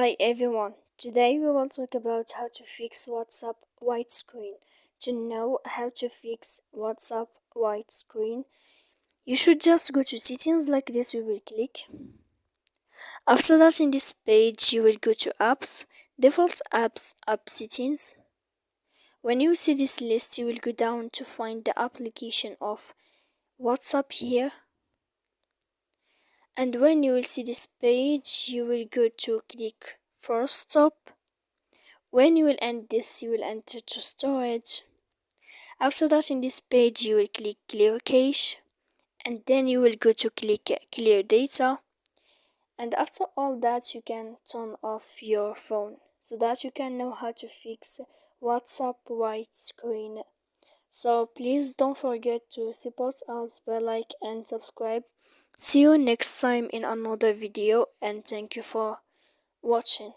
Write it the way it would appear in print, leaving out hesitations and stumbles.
Hi everyone, today we will talk about how to fix WhatsApp white screen. To know how to fix WhatsApp white screen, you should just go to settings like this. You will click. After that, in this page you will go to apps, default apps, app settings. When you see this list, you will go down to find the application of WhatsApp here. And when you will see this page, you will go to click first stop. When you will end this, you will enter to storage. After that, in this page you will click clear cache, and then you will go to click clear data. And after all that, you can turn off your phone so that you can know how to fix WhatsApp white screen. So please don't forget to support us by like and subscribe. See you next time in another video, and thank you for watching.